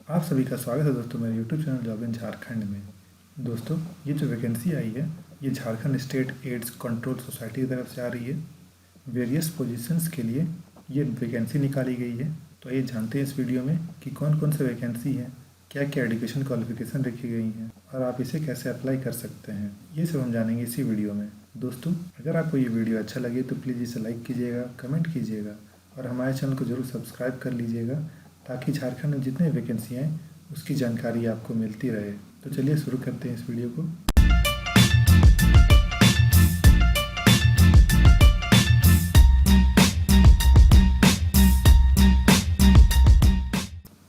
आप सभी का स्वागत है दोस्तों मेरे YouTube channel job in Jharkhand में। दोस्तों, ये जो वैकेंसी आई है ये Jharkhand state AIDS control society की तरफ से आ रही है। वेरियस पोजीशंस के लिए ये वैकेंसी निकाली गई है। तो ये जानते हैं इस वीडियो में कि कौन कौन से वैकेंसी है, क्या क्या एजुकेशन क्वालिफिकेशन रखी गई हैं और आप इसे कैसे अप्लाई कर सकते हैं, ये सब हम जानेंगे इसी वीडियो में। दोस्तों, अगर आपको ये वीडियो अच्छा लगे तो प्लीज़ इसे लाइक कीजिएगा, कमेंट कीजिएगा और हमारे चैनल को ज़रूर सब्सक्राइब कर लीजिएगा ताकि झारखंड में जितने वैकेंसियाँ हैं उसकी जानकारी आपको मिलती रहे। तो चलिए शुरू करते हैं इस वीडियो को।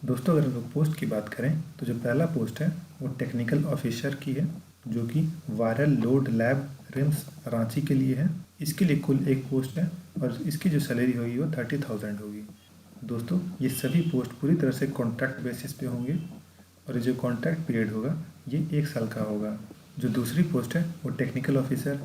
दोस्तों, अगर हम लोग पोस्ट की बात करें तो जो पहला पोस्ट है वो टेक्निकल ऑफिसर की है, जो कि viral load lab RIMS Ranchi के लिए है। इसके लिए कुल एक पोस्ट है और इसकी जो सैलरी होगी वो 30,000 होगी। दोस्तों, ये सभी पोस्ट पूरी तरह से कॉन्ट्रैक्ट बेसिस पे होंगे और ये जो कॉन्ट्रैक्ट पीरियड होगा ये 1 साल का होगा। जो दूसरी पोस्ट है वो technical officer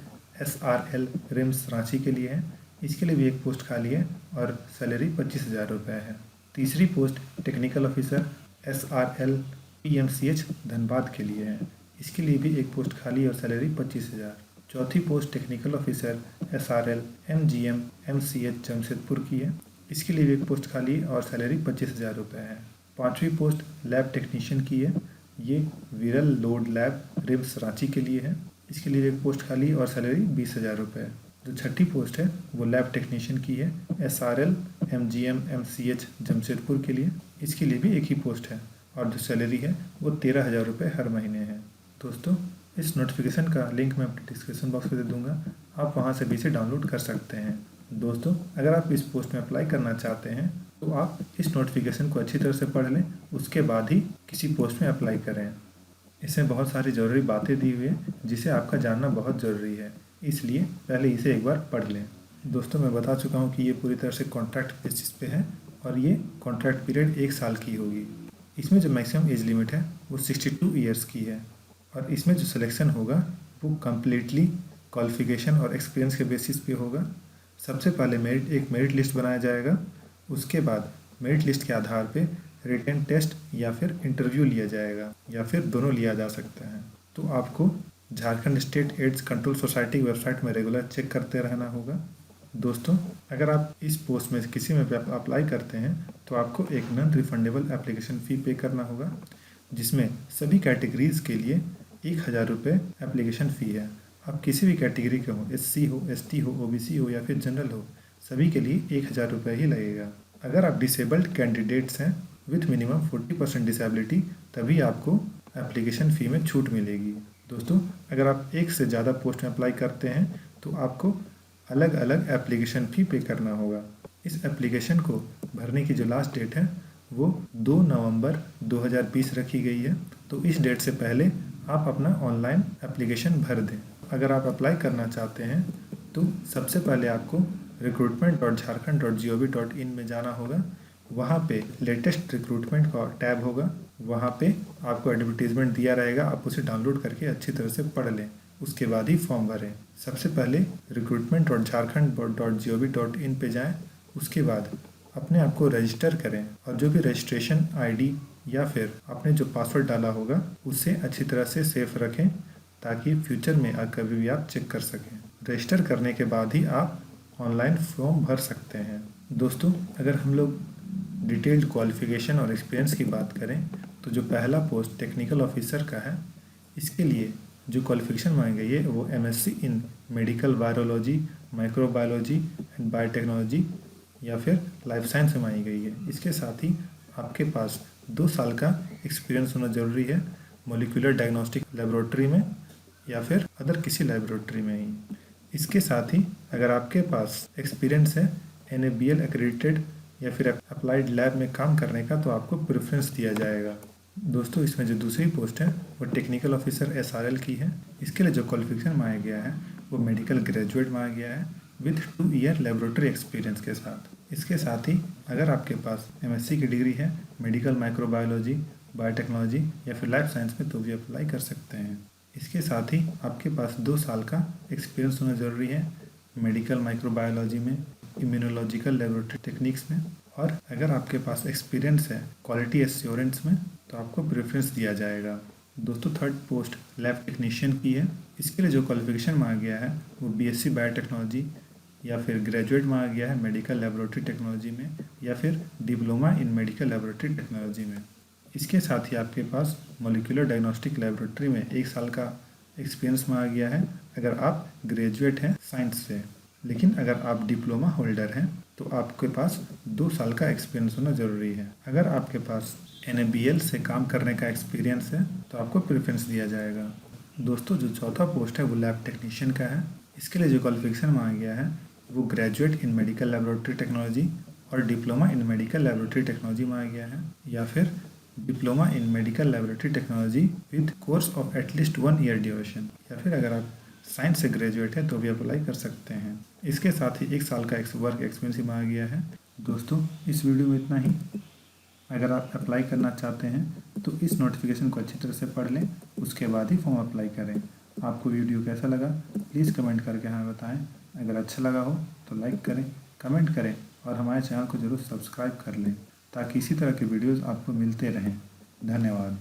SRL RIMS Ranchi के लिए है। इसके लिए भी एक पोस्ट खाली है और सैलरी 25,000 रुपये है। तीसरी post technical officer SRL PMCH Dhanbad के लिए है। इसके लिए भी एक पोस्ट खाली है और सैलरी 25,000। चौथी post technical officer SRL MGM MCH Jamshedpur की है। इसके लिए भी एक पोस्ट खाली है और सैलरी 25,000 रुपये है। पाँचवीं पोस्ट लैब टेक्नीशियन की है। ये विरल लोड लैब रिम्स रांची के लिए है। इसके लिए एक पोस्ट खाली और सैलरी 20,000 रुपये। जो छठी पोस्ट है वो लैब टेक्नीशियन की है SRL MGM MCH जमशेदपुर के लिए। इसके लिए भी एक ही पोस्ट है और जो सैलरी है वो 13,000 रुपये हर महीने है। दोस्तों, इस नोटिफिकेशन का लिंक मैं अपने डिस्क्रिप्शन बॉक्स में दे दूँगा, आप वहाँ से भी इसे डाउनलोड कर सकते हैं। दोस्तों, अगर आप इस पोस्ट में अप्लाई करना चाहते हैं तो आप इस नोटिफिकेशन को अच्छी तरह से पढ़ लें, उसके बाद ही किसी पोस्ट में अप्लाई करें। इसमें बहुत सारी ज़रूरी बातें दी हुई हैं जिसे आपका जानना बहुत ज़रूरी है, इसलिए पहले इसे एक बार पढ़ लें। दोस्तों, मैं बता चुका हूँ कि ये पूरी तरह से कॉन्ट्रैक्ट बेसिस पे है और ये कॉन्ट्रैक्ट पीरियड 1 साल की होगी। इसमें जो मैक्सिमम एज लिमिट है वो 62 ईयर्स की है और इसमें जो सिलेक्शन होगा वो कम्प्लीटली क्वालिफिकेशन और एक्सपीरियंस के बेसिस पे होगा। सबसे पहले एक मेरिट लिस्ट बनाया जाएगा, उसके बाद मेरिट लिस्ट के आधार पे रिटन टेस्ट या फिर इंटरव्यू लिया जाएगा या फिर दोनों लिया जा सकता है। तो आपको Jharkhand state AIDS control society की वेबसाइट में रेगुलर चेक करते रहना होगा। दोस्तों, अगर आप इस पोस्ट में किसी में अप्लाई करते हैं तो आपको एक नॉन रिफंडेबल एप्लीकेशन फ़ी पे करना होगा, जिसमें सभी कैटेगरीज़ के लिए 1,000 रुपये एप्लीकेशन फ़ी है। आप किसी भी कैटेगरी के हो, SC हो, ST हो, OBC हो या फिर जनरल हो, सभी के लिए 1,000 रुपये ही लगेगा। अगर आप डिसेबल्ड कैंडिडेट्स हैं विथ मिनिमम 40% डिसेबिलिटी तभी आपको एप्लीकेशन फ़ी में छूट मिलेगी। दोस्तों, अगर आप एक से ज़्यादा पोस्ट में अप्लाई करते हैं तो आपको अलग अलग एप्लीकेशन फ़ी पे करना होगा। इस एप्लीकेशन को भरने की जो लास्ट डेट है वो 2 नवंबर 2020 रखी गई है। तो इस डेट से पहले आप अपना ऑनलाइन एप्लीकेशन भर दें। अगर आप अप्लाई करना चाहते हैं तो सबसे पहले आपको recruitment.jharkhand.gov.in में जाना होगा। वहाँ पे लेटेस्ट रिक्रूटमेंट का टैब होगा, वहाँ पे आपको एडवर्टीज़मेंट दिया रहेगा, आप उसे डाउनलोड करके अच्छी तरह से पढ़ लें, उसके बाद ही फॉर्म भरें। सबसे पहले recruitment.jharkhand.gov.in पे जाएं, उसके बाद अपने आप को रजिस्टर करें और जो भी रजिस्ट्रेशन ID या फिर आपने जो पासवर्ड डाला होगा उसे अच्छी तरह से सेफ रखें ताकि फ्यूचर में कभी भी आप चेक कर सकें। रजिस्टर करने के बाद ही आप ऑनलाइन फॉर्म भर सकते हैं। दोस्तों, अगर हम लोग डिटेल्ड क्वालिफिकेशन और एक्सपीरियंस की बात करें तो जो पहला पोस्ट टेक्निकल ऑफिसर का है, इसके लिए जो क्वालिफिकेशन मांगी गई है वो MSc in medical virology, microbiology and biotechnology या फिर लाइफ साइंस में मांगी गई है। इसके साथ ही आपके पास 2 साल का एक्सपीरियंस होना ज़रूरी है मोलिकुलर डायग्नोस्टिक लेबोरेटरी में या फिर अदर किसी लेबोरेटरी में ही। इसके साथ ही अगर आपके पास एक्सपीरियंस है NABL एक्रेडिटेड या फिर अप्लाइड लैब में काम करने का तो आपको प्रेफरेंस दिया जाएगा। दोस्तों, इसमें जो दूसरी पोस्ट है वो टेक्निकल ऑफिसर SRL की है। इसके लिए जो क्वालिफिकेशन मांगा गया है वो मेडिकल ग्रेजुएट मांगा गया है विथ 2 ईयर लेबोरेटरी एक्सपीरियंस के साथ। इसके साथ ही अगर आपके पास MSc की डिग्री है मेडिकल माइक्रोबायोलॉजी, बायोटेक्नोलॉजी या फिर लाइफ साइंस में तो भी अप्लाई कर सकते हैं। इसके साथ ही आपके पास 2 साल का एक्सपीरियंस होना ज़रूरी है मेडिकल माइक्रोबायोलॉजी में, इम्यूनोलॉजिकल लेबोरेटरी टेक्निक्स में और अगर आपके पास एक्सपीरियंस है क्वालिटी एश्योरेंस में तो आपको प्रेफरेंस दिया जाएगा। दोस्तों, थर्ड पोस्ट लैब टेक्नीशियन की है। इसके लिए जो क्वालिफिकेशन मांगा गया है वो बीएससी बायोटेक्नोलॉजी या फिर ग्रेजुएट मांगा गया है मेडिकल लेबोरेटरी टेक्नोलॉजी में, या फिर diploma in medical laboratory technology में। इसके साथ ही आपके पास मॉलिक्यूलर डायग्नोस्टिक लेबोरेटरी में 1 साल का एक्सपीरियंस मांगा गया है अगर आप ग्रेजुएट हैं साइंस से। लेकिन अगर आप डिप्लोमा होल्डर हैं तो आपके पास 2 साल का एक्सपीरियंस होना ज़रूरी है। अगर आपके पास NABL से काम करने का एक्सपीरियंस है तो आपको प्रेफरेंस दिया जाएगा। दोस्तों, जो चौथा पोस्ट है वो लैब टेक्नीशियन का है। इसके लिए जो क्वालिफिकेशन मांगा गया है वो graduate in medical laboratory technology और diploma in medical laboratory technology मांगा गया है, या फिर diploma in medical laboratory technology with course of at least 1 year duration, या फिर अगर आप साइंस से ग्रेजुएट है तो भी अप्लाई कर सकते हैं। इसके साथ ही 1 साल का वर्क एक्सपीरियंस ही मांगा गया है। दोस्तों, इस वीडियो में इतना ही। अगर आप अप्लाई करना चाहते हैं तो इस नोटिफिकेशन को अच्छी तरह से पढ़ लें, उसके बाद ही फॉर्म अप्लाई करें। आपको वीडियो कैसा लगा प्लीज़ कमेंट करके हमें बताएं। अगर अच्छा लगा हो तो लाइक करें, कमेंट करें और हमारे चैनल को ज़रूर सब्सक्राइब कर लें ताकि इसी तरह के वीडियोज़ आपको मिलते रहें। धन्यवाद।